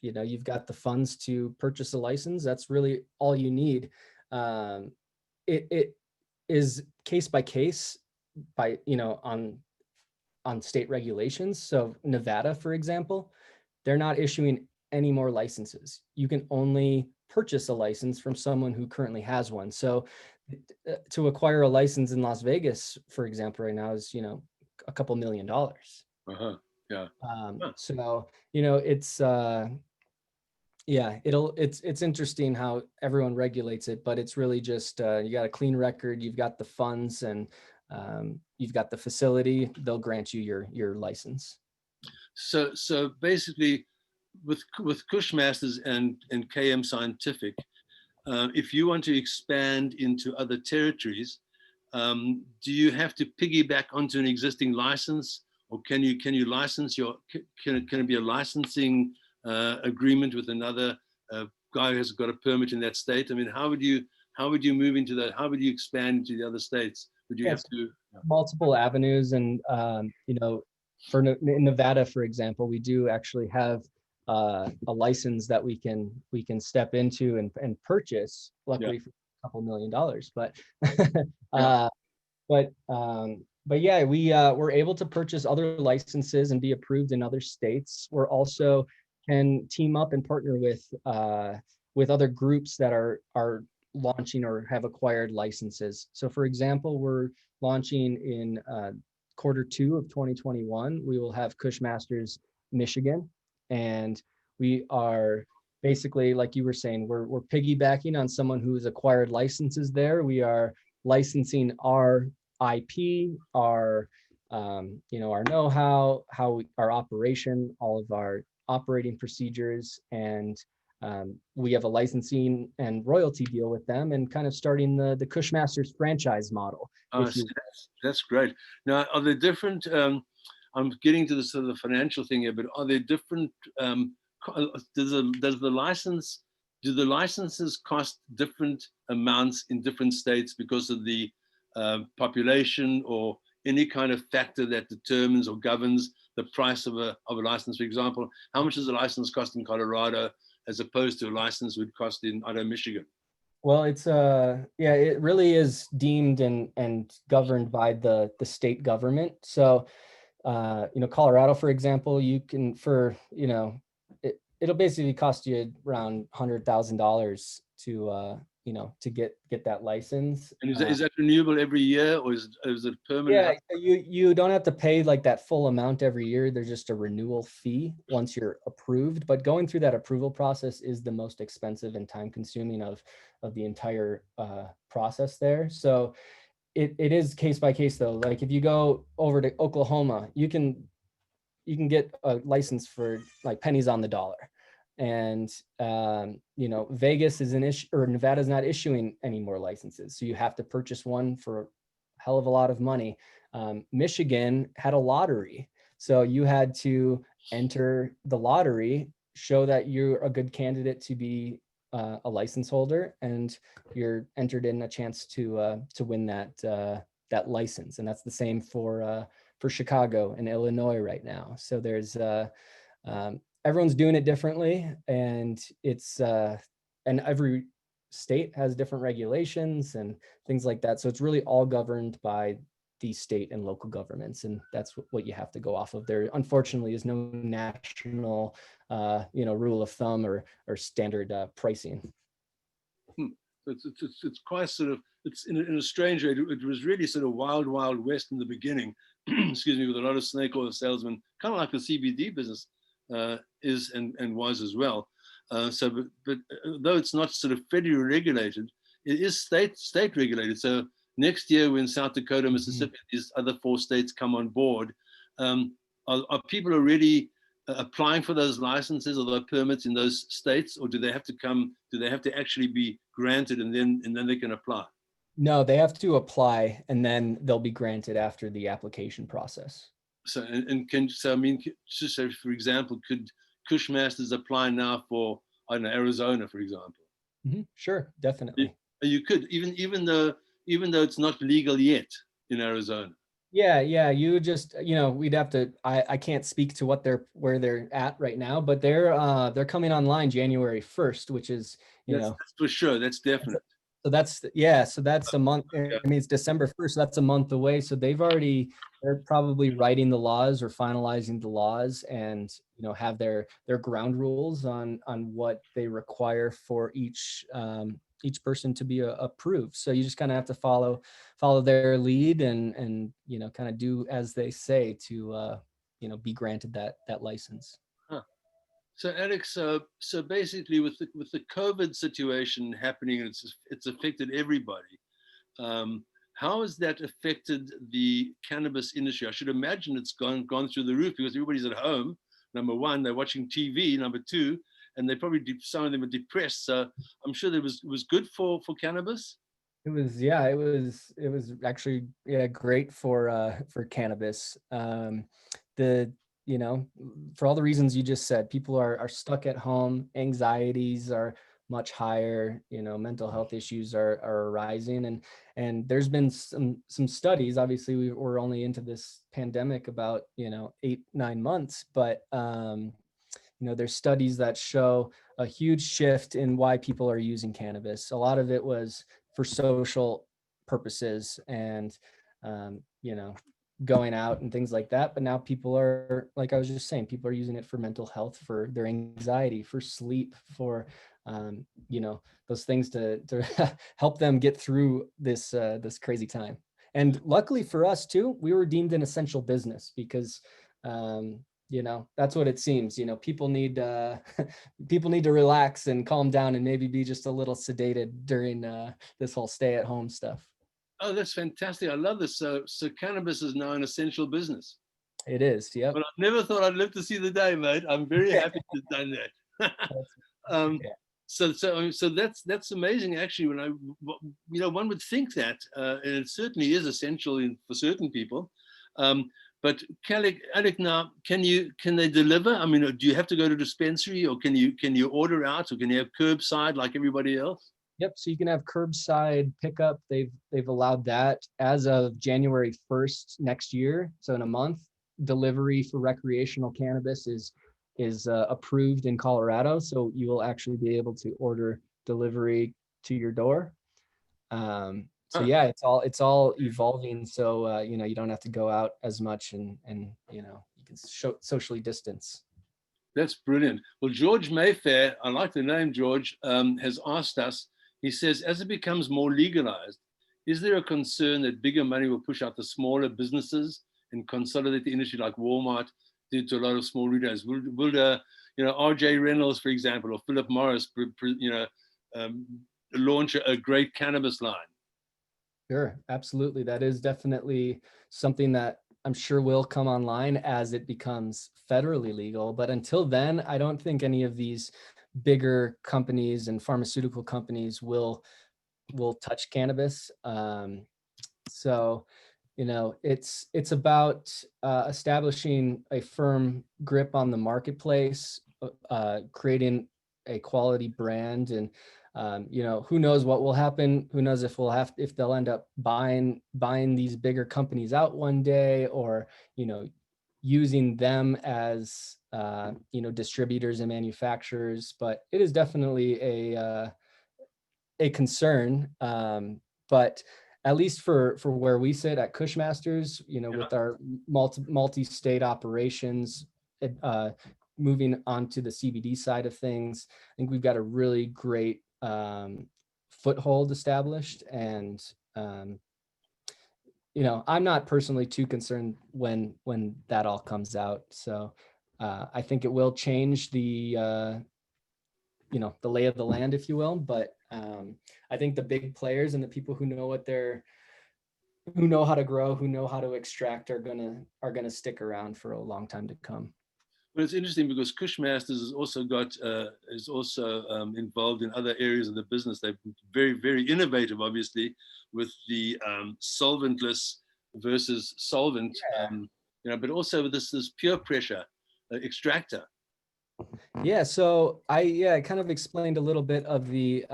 you've got the funds to purchase a license, that's really all you need. It is case by case on state regulations. So Nevada, for example, they're not issuing any more licenses. You can only purchase a license from someone who currently has one. So to acquire a license in Las Vegas, for example, right now is a couple $1 million. Yeah. So it's it's interesting how everyone regulates it, but it's really just you got a clean record, you've got the funds, and you've got the facility. They'll grant you your license. So basically, with Cushmasters and KM Scientific, if you want to expand into other territories, do you have to piggyback onto an existing license, or can you license can it be a licensing agreement with another guy who has got a permit in that state? I mean, how would you move into that? How would you expand into the other states? Would you have to multiple avenues? And for Nevada, for example, we do actually have a license that we can step into and purchase, luckily for a couple $1 million. But yeah, we're able to purchase other licenses and be approved in other states. We're also can team up and partner with other groups that are launching or have acquired licenses. So for example, we're launching in Q2 of 2021. We will have Cushmasters Michigan, and we are basically, like you were saying, we're piggybacking on someone who's acquired licenses there. We are licensing our IP, our our know-how, our operation, all of our operating procedures, and we have a licensing and royalty deal with them, and kind of starting the Cushmasters franchise model. That's great. Now, are there different? I'm getting to the sort of the financial thing here, but are there different? Do the licenses cost different amounts in different states because of the population or any kind of factor that determines or governs the price of a license, for example? How much does a license cost in Colorado as opposed to a license would cost in, I don't know, Michigan? Well, it's yeah, it really is deemed and governed by the state government. So, you know, Colorado, for example, you can you know, it'll basically cost you around $100,000 to you know, to get that license. And is that renewable every year, or is it permanent? Yeah, so you don't have to pay like that full amount every year. There's just a renewal fee once you're approved. But going through that approval process is the most expensive and time consuming of the entire process there. So it is case by case though. Like if you go over to Oklahoma, you can get a license for like pennies on the dollar. And you know, Vegas is an issue, or Nevada's not issuing any more licenses, so you have to purchase one for a hell of a lot of money. Michigan had a lottery, so you had to enter the lottery, show that you're a good candidate to be a license holder, and you're entered in a chance to win that license. And that's the same for Chicago and Illinois right now. So there's everyone's doing it differently, and it's and every state has different regulations and things like that. So it's really all governed by the state and local governments, and that's what you have to go off of. There unfortunately is no national you know, rule of thumb or standard pricing. It's quite sort of, it's in a strange way, it was really sort of wild west in the beginning. Excuse me, with a lot of snake oil salesmen, kind of like the CBD business is and was as well. So, but though it's not sort of federally regulated, it is state regulated. So next year, when South Dakota, Mississippi, these other 4 states come on board, are people already applying for those licenses or those permits in those states, or do they have to come? Do they have to actually be granted and then they can apply? No, they have to apply, and then they'll be granted after the application process. So I mean, just so for example, could Cushmasters apply now for, I don't know, Arizona, for example? Sure, definitely. You could, even though it's not legal yet in Arizona. Yeah, you just, you know, we'd have to, I can't speak to where they're at right now, but they're coming online January 1st, which is, you know, that's for sure, that's definite. So that's a month. I mean, it's December 1st, so that's a month away. So they're probably writing the laws or finalizing the laws, and, you know, have their ground rules on what they require for each person to be approved. So you just kind of have to follow their lead and you know, kind of do as they say to you know, be granted that license. So Alex, so basically with the COVID situation happening, it's affected everybody. How has that affected the cannabis industry? I should imagine it's gone through the roof, because everybody's at home. Number one, they're watching TV. Number two, and they probably, some of them are depressed. So I'm sure that was good for cannabis. It was actually, yeah, great for cannabis. You know, for all the reasons you just said, people are stuck at home, anxieties are much higher, you know, mental health issues are arising, and there's been some studies. Obviously we're only into this pandemic about, you know, 8-9 months, but you know, there's studies that show a huge shift in why people are using cannabis. A lot of it was for social purposes and you know, going out and things like that. But now people are, like I was just saying, people are using it for mental health, for their anxiety, for sleep, for you know, those things to help them get through this crazy time. And luckily for us too, we were deemed an essential business, because you know, that's what it seems. You know, people need to relax and calm down and maybe be just a little sedated during this whole stay-at-home stuff. Oh, that's fantastic! I love this. So cannabis is now an essential business. It is, yeah. But I never thought I'd live to see the day, mate. I'm very happy to have done that. So that's amazing. Actually, when you know, one would think that, and it certainly is essential for certain people. But Alec, now can they deliver? I mean, do you have to go to dispensary, or can you order out, or can you have curbside like everybody else? Yep. So you can have curbside pickup. They've allowed that as of January 1st next year. So in a month, delivery for recreational cannabis is approved in Colorado, so you will actually be able to order delivery to your door. So yeah, it's all evolving. So you don't have to go out as much, and you can socially distance. That's brilliant. Well, George Mayfair, I like the name George, has asked us. He says, as it becomes more legalized, is there a concern that bigger money will push out the smaller businesses and consolidate the industry, like Walmart did to a lot of small retailers? Will R.J. Reynolds, for example, or Philip Morris, launch a great cannabis line? Sure, absolutely. That is definitely something that I'm sure will come online as it becomes federally legal. But until then, I don't think any of these bigger companies and pharmaceutical companies will touch cannabis. So, it's about establishing a firm grip on the marketplace, creating a quality brand, and who knows what will happen? Who knows if they'll end up buying these bigger companies out one day, or using them as distributors and manufacturers. But it is definitely a concern. But at least for where we sit at Cushmasters, with our multi-state operations, moving on to the CBD side of things, I think we've got a really great foothold established. And I'm not personally too concerned when that all comes out. So I think it will change the lay of the land, if you will. But I think the big players and the people who know who know how to grow, who know how to extract, are gonna stick around for a long time to come. Well, it's interesting because Cushmasters is also involved in other areas of the business. They're very, very innovative, obviously, with the solventless versus solvent, but also with this pure pressure extractor. Yeah, so I kind of explained a little bit of the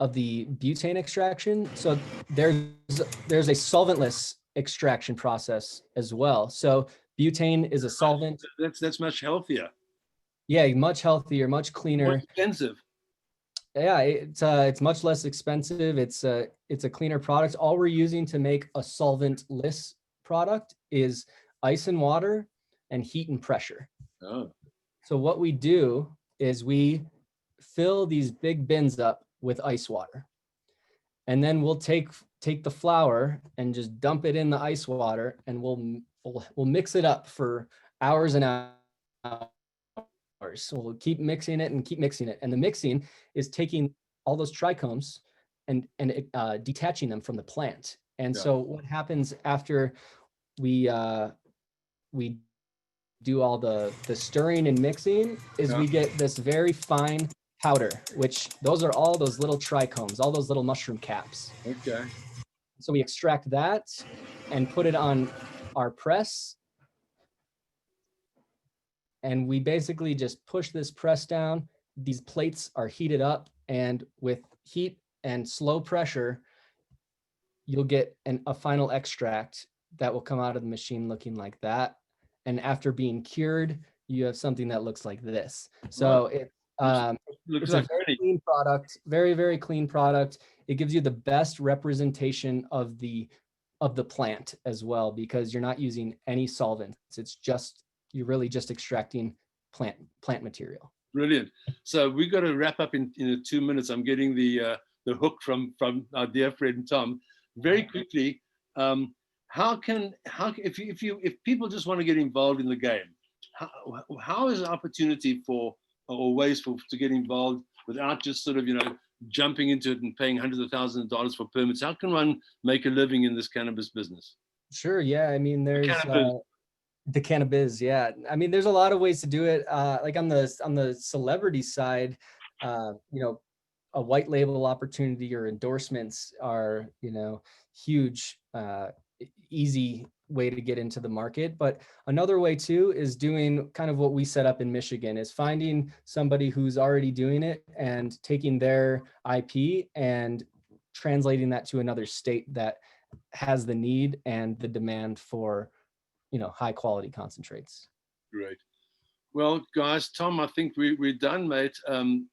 butane extraction. So there's a solventless extraction process as well. So butane is a solvent. That's much healthier. Yeah, much healthier, much cleaner. More expensive. Yeah, it's much less expensive. It's a cleaner product. All we're using to make a solventless product is ice and water and heat and pressure. Oh. So what we do is we fill these big bins up with ice water, and then we'll take the flour and just dump it in the ice water, and we'll mix it up for hours and hours. So we'll keep mixing it, and the mixing is taking all those trichomes and detaching them from the plant. And so what happens after we do all the stirring and mixing is we get this very fine powder, which those are all those little trichomes, all those little mushroom caps. Okay. So we extract that and put it on our press, and we basically just push this press down. These plates are heated up, and with heat and slow pressure, you'll get a final extract that will come out of the machine looking like that. And after being cured, you have something that looks like this. So it's a very clean product, very, very clean product. It gives you the best representation of the plant as well, because you're not using any solvents. You're really just extracting plant material. Brilliant. So we've got to wrap up in 2 minutes. I'm getting the hook from our dear friend Tom. Very quickly, if people just want to get involved in the game, how is an opportunity or ways to get involved without just sort of jumping into it and paying hundreds of thousands of dollars for permits? How can one make a living in this cannabis business? Sure. Yeah. I mean, there's the cannabis. Yeah. I mean, there's a lot of ways to do it. Like on the celebrity side, a white label opportunity or endorsements are, huge, easy way to get into the market. But another way too is doing kind of what we set up in Michigan, is finding somebody who's already doing it and taking their IP and translating that to another state that has the need and the demand for high quality concentrates. Great. Well, guys, Tom, I think we're done, mate.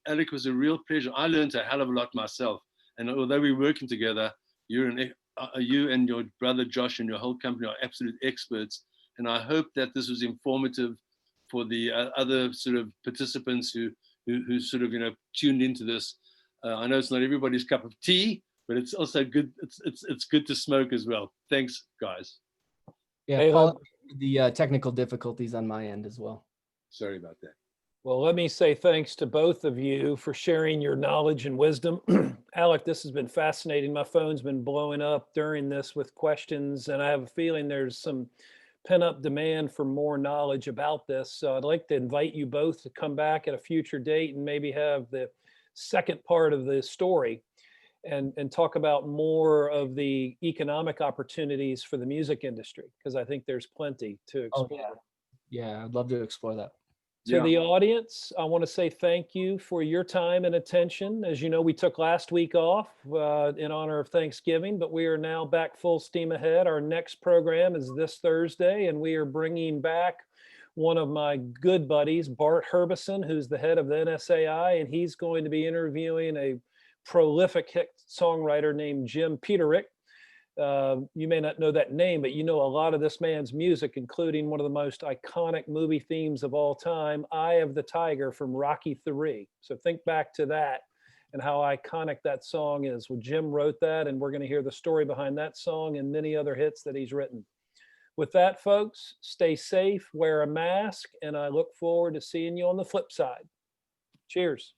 Alec, was a real pleasure. I learned a hell of a lot myself. And although we're working together, you and your brother Josh and your whole company are absolute experts. And I hope that this was informative for the other sort of participants who sort of, tuned into this. I know it's not everybody's cup of tea, but it's also good. It's good to smoke as well. Thanks, guys. Yeah, Hey, apologies for the technical difficulties on my end as well. Sorry about that. well, let me say thanks to both of you for sharing your knowledge and wisdom. Alec, this has been fascinating. My phone's been blowing up during this with questions, and I have a feeling there's some pent-up demand for more knowledge about this. So I'd like to invite you both to come back at a future date and maybe have the second part of the story and talk about more of the economic opportunities for the music industry, because I think there's plenty to explore. Oh, yeah, I'd love to explore that. To the audience, I want to say thank you for your time and attention. As you know, we took last week off in honor of Thanksgiving, but we are now back full steam ahead. Our next program is this Thursday, and we are bringing back one of my good buddies, Bart Herbison, who's the head of the NSAI, and he's going to be interviewing a prolific hit songwriter named Jim Peterick. You may not know that name, but you know a lot of this man's music, including one of the most iconic movie themes of all time, Eye of the Tiger from Rocky III. So think back to that and how iconic that song is. Well, Jim wrote that, and we're going to hear the story behind that song and many other hits that he's written. With that, folks, stay safe, wear a mask, and I look forward to seeing you on the flip side. Cheers.